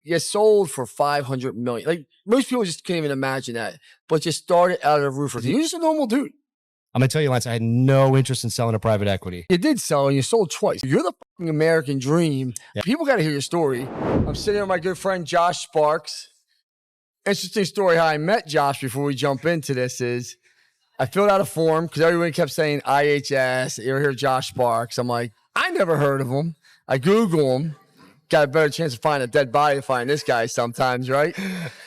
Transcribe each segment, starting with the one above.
you sold for 500 million. Like most people just can't even imagine that. But you started out as a roofer. You're just a normal dude. I'm going to tell you, Lance, I had no interest in selling to private equity. You did sell and you sold twice. You're the fucking American dream. Yeah. People got to hear your story. I'm sitting here with my good friend, Josh Sparks. Interesting story how I met Josh before we jump into this is I filled out a form because everybody kept saying IHS. You ever hear Josh Sparks? I'm like, I never heard of him. I Google him. Got a better chance to find a dead body to find this guy sometimes, right?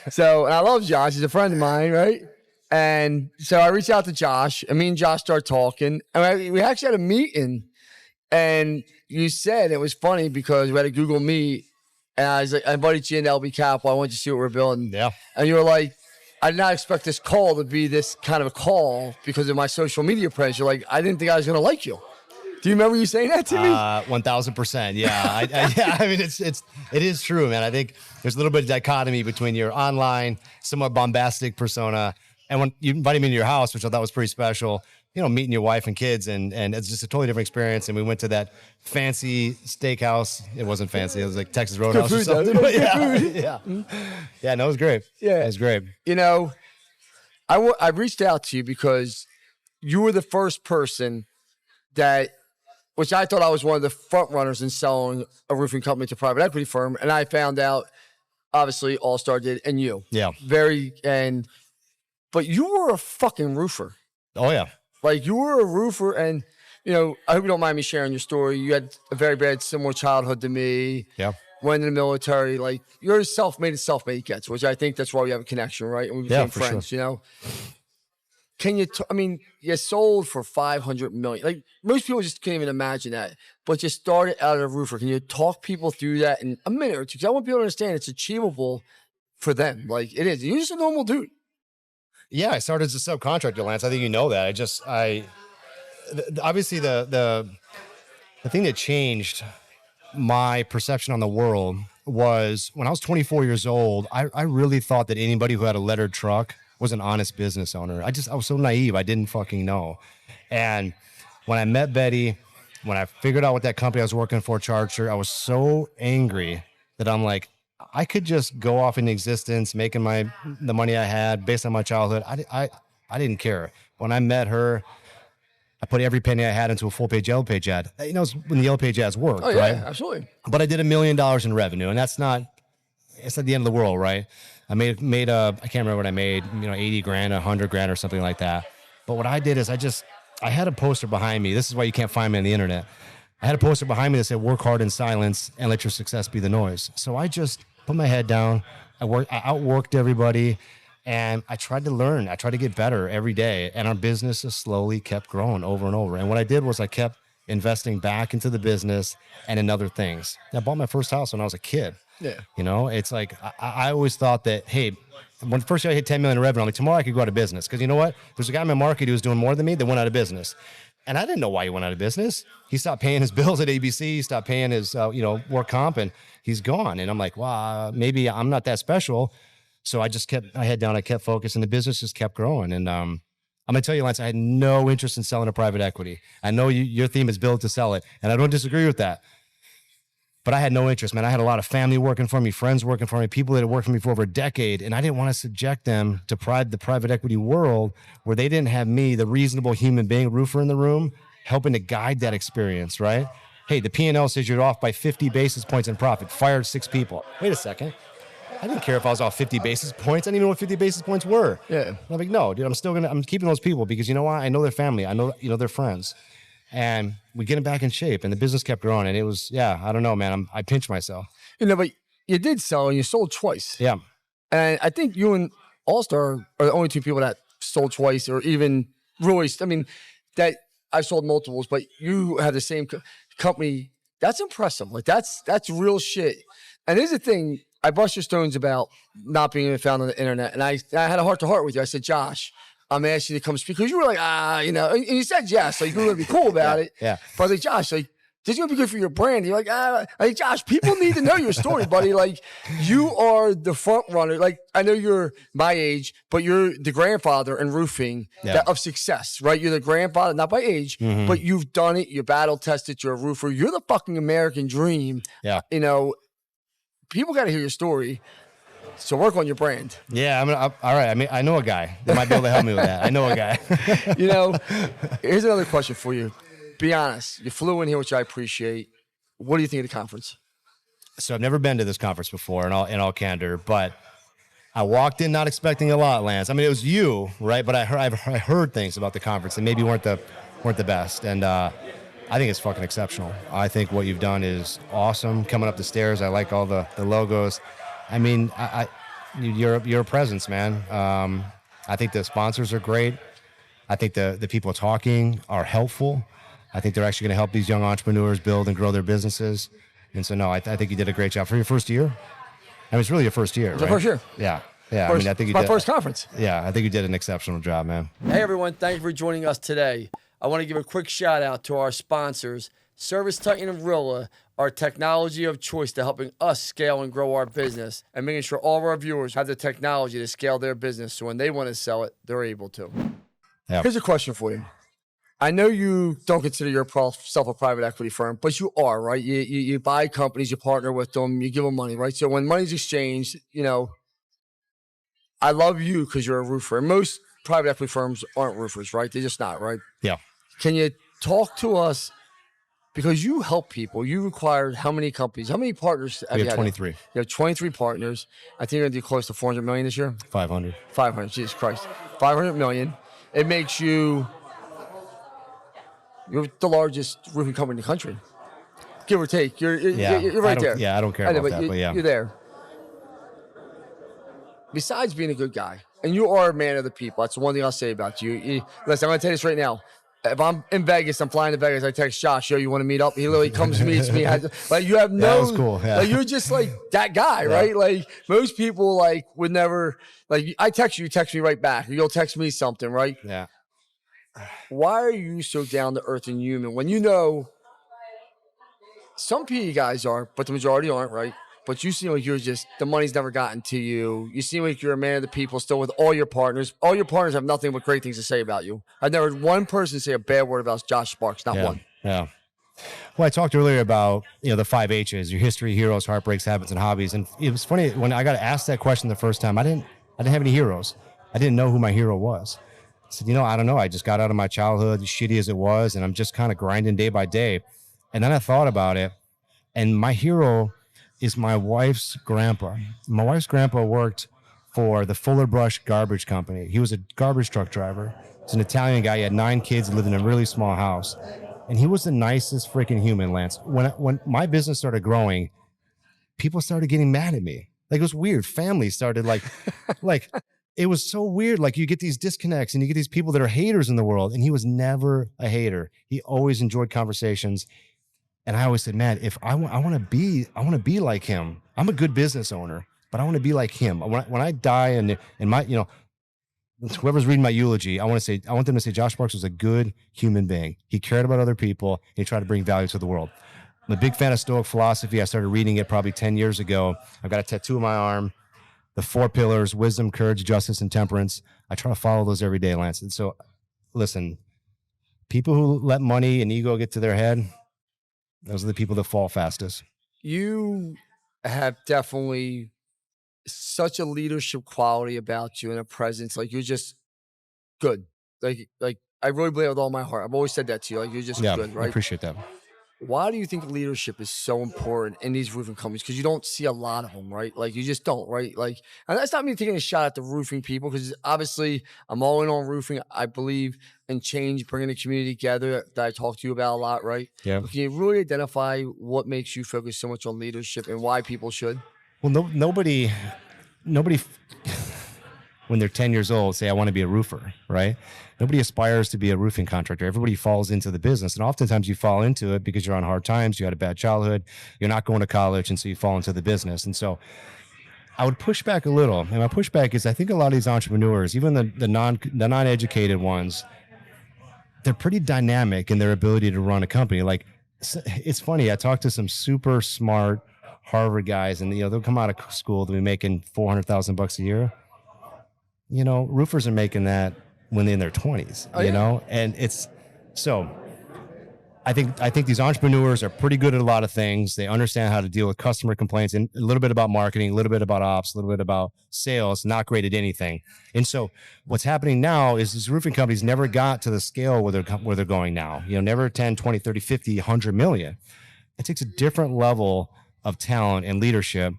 So, and I love Josh. He's a friend of mine, right? And so I reached out to Josh, and me and Josh started talking. And we actually had a meeting, and you said it was funny because we had a Google Meet, and I was like, I invited you into LB Capital. I want you to see what we're building. Yeah. And you were like, I did not expect this call to be this kind of a call because of my social media presence. You're like, I didn't think I was going to like you. Do you remember you saying that to me? 1000%. Yeah. Yeah. I mean, it is true, man. I think there's a little bit of dichotomy between your online, somewhat bombastic persona, and when you invited me into your house, which I thought was pretty special, meeting your wife and kids, and it's just a totally different experience. And we went to that fancy steakhouse. It wasn't fancy. It was like Texas Roadhouse or something. But yeah. No, it was great. Yeah. It was great. I reached out to you because you were the first person which I thought I was one of the front runners in selling a roofing company to a private equity firm. And I found out, obviously, All-Star did, and you. Yeah. But you were a fucking roofer. Oh, yeah. Like, you were a roofer, and, I hope you don't mind me sharing your story. You had a very bad, similar childhood to me. Yeah. Went in the military. Like, you're as self-made gets, which I think that's why we have a connection, right? And we became friends, sure. Can you, you sold for 500 million. Like, most people just can't even imagine that. But you started out as a roofer. Can you talk people through that in a minute or two? Because I want people to understand it's achievable for them. Like, it is. You're just a normal dude. Yeah, I started as a subcontractor, Lance. I think you know that. Obviously the thing that changed my perception on the world was when I was 24 years old, I really thought that anybody who had a lettered truck was an honest business owner. I was so naive. I didn't fucking know. And when I met Betty, when I figured out what that company I was working for, Charger, I was so angry that I'm like, I could just go off in existence, making the money I had based on my childhood. I didn't care. When I met her, I put every penny I had into a full-page Yellow Page ad. It's when the Yellow Page ads work, oh, yeah, right? Absolutely. But I did $1 million in revenue, and it's not the end of the world, right? I made I can't remember what I made, 80 grand, 100 grand or something like that. But what I did is I had a poster behind me. This is why you can't find me on the internet. I had a poster behind me that said, work hard in silence and let your success be the noise. So I just put my head down. I outworked everybody, and I tried to learn. I tried to get better every day, and our business just slowly kept growing over and over. And what I did was I kept investing back into the business and in other things. I bought my first house when I was a kid. Yeah. It's like I always thought that, hey, when first I hit 10 million in revenue, I'm like, tomorrow I could go out of business. Because you know what? There's a guy in my market who was doing more than me that went out of business. And I didn't know why he went out of business. He stopped paying his bills at ABC. He stopped paying his, work comp, and he's gone. And I'm like, wow, maybe I'm not that special. So I just kept my head down. I kept focused, and the business just kept growing. And I'm going to tell you, Lance, I had no interest in selling to private equity. I know your theme is built to sell it, and I don't disagree with that. But I had no interest, man. I had a lot of family working for me, friends working for me, people that had worked for me for over a decade, and I didn't want to subject them to the private equity world where they didn't have me, the reasonable human being roofer in the room, helping to guide that experience, right? Hey, the P&L says you're off by 50 basis points in profit. Fired 6 people. Wait a second. I didn't care if I was off 50 basis points. I didn't even know what 50 basis points were. Yeah. I'm like, no, dude, I'm keeping those people because you know what? I know their family. I know, they're friends. And we get them back in shape, and the business kept growing. And it was, I don't know, man. I pinched myself. But you did sell, and you sold twice. Yeah. And I think you and All-Star are the only two people that sold twice, or even really, that I've sold multiples, but you have the same company. That's impressive. Like, that's real shit. And here's the thing. I bust your stones about not being found on the internet. And I had a heart-to-heart with you. I said, Josh, I'm asking you to come speak. Because you were like, and you said yes. Like, you were going to be cool about it. Yeah. But I was like, Josh, this is going to be good for your brand. You're like, Josh, people need to know your story, buddy. Like, you are the front runner. Like, I know you're my age, but you're the grandfather in roofing of success, right? You're the grandfather, not by age, but you've done it. You battle tested. You're a roofer. You're the fucking American dream. Yeah. people got to hear your story. So work on your brand. Yeah, all right. I mean, I know a guy that might be able to help me with that. I know a guy. Here's another question for you. Be honest. You flew in here, which I appreciate. What do you think of the conference? So I've never been to this conference before, in all candor, but I walked in not expecting a lot, Lance. I mean, it was you, right? But I've heard things about the conference that maybe weren't the best, and I think it's fucking exceptional. I think what you've done is awesome. Coming up the stairs, I like all the logos. I mean, you're a presence, man. I think the sponsors are great. I think the people talking are helpful. I think they're actually going to help these young entrepreneurs build and grow their businesses. And so, no, I think you did a great job for your first year. I mean, it's really your first year, right? It's my first year. Yeah. I think my first conference. Yeah, I think you did an exceptional job, man. Hey, everyone. Thank you for joining us today. I want to give a quick shout out to our sponsors, Service Titan and Rilla, our technology of choice to helping us scale and grow our business and making sure all of our viewers have the technology to scale their business so when they want to sell it, they're able to. Yep. Here's a question for you. I know you don't consider yourself a private equity firm, but you are, right? You buy companies, you partner with them, you give them money, right? So when money's exchanged, I love you because you're a roofer. Most private equity firms aren't roofers, right? They're just not, right? Yeah. Can you talk to us? Because you help people. You required how many companies? How many partners have you had? 23. You have 23 partners. I think you're going to do close to 400 million this year. 500. 500. Jesus Christ. 500 million. It makes you're the largest roofing company in the country. Give or take. You're right there. Yeah, I don't care about that, but yeah. You're there. Besides being a good guy, and you are a man of the people. That's the one thing I'll say about you. Listen, I'm going to tell you this right now. If I'm in Vegas, I'm flying to Vegas, I text Josh, yo, you want to meet up? He literally comes, meets me. Like, you have no... That was cool, yeah. Like, you're just, like, that guy, yeah. Right? Like, most people, like, would never... Like, I text you text me right back. Or you'll text me something, right? Yeah. Why are you so down to earth and human when you know some PE guys are, but the majority aren't, right? But you seem like you're just, the money's never gotten to you. You seem like you're a man of the people still with all your partners. All your partners have nothing but great things to say about you. I've never heard one person say a bad word about Josh Sparks, not one. Yeah. Well, I talked earlier about, the 5 H's, your history, heroes, heartbreaks, habits, and hobbies. And it was funny, when I got asked that question the first time, I didn't have any heroes. I didn't know who my hero was. I said, I don't know. I just got out of my childhood, as shitty as it was, and I'm just kind of grinding day by day. And then I thought about it, and my hero is my wife's grandpa. My wife's grandpa worked for the Fuller Brush Garbage Company. He was a garbage truck driver. He's an Italian guy. He had 9 kids, lived in a really small house. And he was the nicest freaking human, Lance. When my business started growing, people started getting mad at me. Like, it was weird. Families started like it was so weird. Like, you get these disconnects and you get these people that are haters in the world. And he was never a hater. He always enjoyed conversations. And I always said, man, if I want to be like him. I'm a good business owner, but I want to be like him. When I die and my, whoever's reading my eulogy, I want them to say Josh Sparks was a good human being. He cared about other people. And he tried to bring value to the world. I'm a big fan of Stoic philosophy. I started reading it probably 10 years ago. I've got a tattoo on my arm, the 4 pillars: wisdom, courage, justice, and temperance. I try to follow those every day, Lance. And so, listen, people who let money and ego get to their head, those are the people that fall fastest. You have definitely such a leadership quality about you and a presence. Like, you're just good. Like I really believe with all my heart. I've always said that to you. Like, you're just good, right? I appreciate that. Why do you think leadership is so important in these roofing companies? Because you don't see a lot of them, right? Like, you just don't, right? Like, and that's not me taking a shot at the roofing people, because obviously I'm all in on roofing. I believe in change, bringing the community together that I talk to you about a lot, right? Yeah. But can you really identify what makes you focus so much on leadership and why people should? Well, nobody when they're 10 years old say, I want to be a roofer, right? Nobody aspires to be a roofing contractor. Everybody falls into the business. And oftentimes you fall into it because you're on hard times, you had a bad childhood, you're not going to college, and so you fall into the business. And so I would push back a little. And my pushback is, I think a lot of these entrepreneurs, even the non-educated ones, they're pretty dynamic in their ability to run a company. Like, it's funny, I talked to some super smart Harvard guys, and they'll come out of school, they'll be making $400,000 a year. Roofers are making that when they're in their 20s, and it's so I think these entrepreneurs are pretty good at a lot of things. They understand how to deal with customer complaints and a little bit about marketing, a little bit about ops, a little bit about sales, not great at anything. And so what's happening now is these roofing companies never got to the scale where they're going now. Never 10, 20, 30, 50, 100 million. It takes a different level of talent and leadership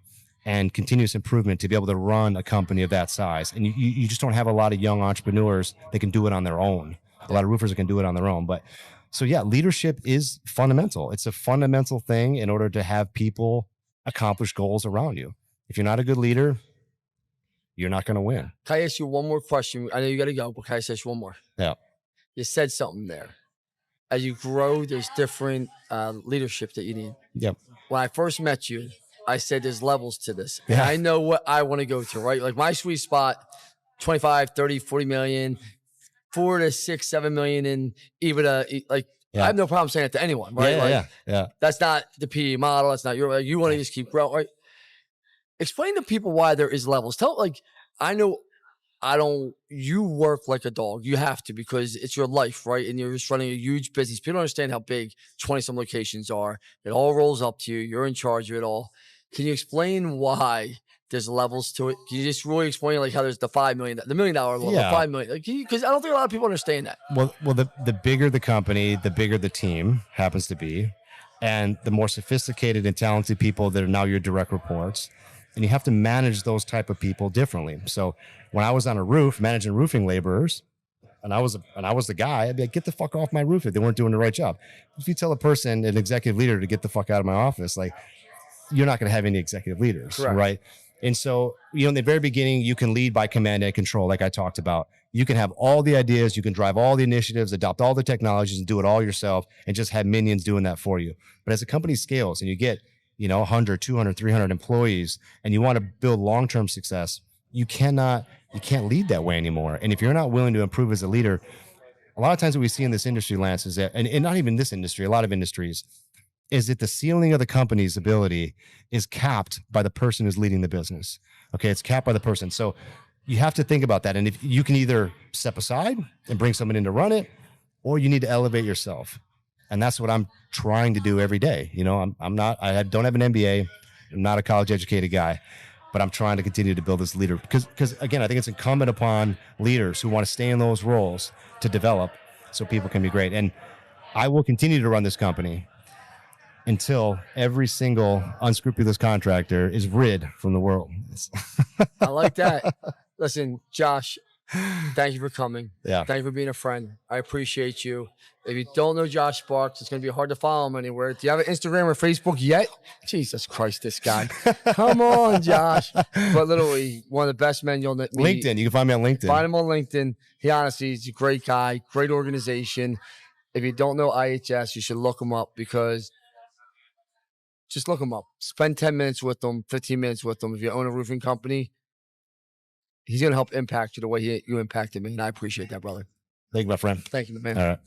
and continuous improvement to be able to run a company of that size. And you just don't have a lot of young entrepreneurs that can do it on their own. A lot of roofers that can do it on their own. But so yeah, leadership is fundamental. It's a fundamental thing in order to have people accomplish goals around you. If you're not a good leader, you're not going to win. Can I ask you one more question? I know you got to go, but can I ask you one more? Yeah. You said something there. As you grow, there's different leadership that you need. Yep. When I first met you, I said there's levels to this. And Yeah. I know what I want to go to, right? Like my sweet spot, 25, 30, 40 million. 4 to 6, 7 million in EBITDA. Like, I have no problem saying it to anyone, right? Yeah. That's not the PE model. That's not your, you want to just keep growing, right? Explain to people why there is levels. You work like a dog. You have to, because it's your life, right? And you're just running a huge business. People don't understand how big 20 some locations are. It all rolls up to you. You're in charge of it all. Can you explain why there's levels to it? Can you just really explain like how there's the $5 million, the $1 million level, the $5 million? Like, because I don't think a lot of people understand that. Well, the bigger the company, the bigger the team happens to be, and the more sophisticated and talented people that are now your direct reports. And you have to manage those type of people differently. So when I was on a roof managing roofing laborers, and I was the guy, I'd be like, get the fuck off my roof if they weren't doing the right job. If you tell a person, an executive leader, to get the fuck out of my office, like, you're not going to have any executive leaders, Correct. Right? And so, in the very beginning, you can lead by command and control, like I talked about. You can have all the ideas, you can drive all the initiatives, adopt all the technologies, and do it all yourself, and just have minions doing that for you. But as a company scales and you get, 100, 200, 300 employees, and you want to build long-term success, you can't lead that way anymore. And if you're not willing to improve as a leader, a lot of times what we see in this industry, Lance, is that, and not even this industry, a lot of industries, is that the ceiling of the company's ability is capped by the person who's leading the business. Okay, it's capped by the person. So you have to think about that. And if you can either step aside and bring someone in to run it, or you need to elevate yourself. And that's what I'm trying to do every day. I don't have an MBA. I'm not a college educated guy, but I'm trying to continue to build this leader because again, I think it's incumbent upon leaders who want to stay in those roles to develop so people can be great. And I will continue to run this company until every single unscrupulous contractor is rid from the world. I like that. Listen, Josh, thank you for coming. Yeah. Thank you for being a friend. I appreciate you. If you don't know Josh Sparks, it's going to be hard to follow him anywhere. Do you have an Instagram or Facebook yet? Jesus Christ, this guy. Come on, Josh. But literally, one of the best men you'll meet. LinkedIn. You can find me on LinkedIn. Find him on LinkedIn. He honestly is a great guy, great organization. If you don't know IHS, you should look him up because just look him up. Spend 10 minutes with him, 15 minutes with him. If you own a roofing company, he's going to help impact you the way you impacted me. And I appreciate that, brother. Thank you, my friend. Thank you, man. All right.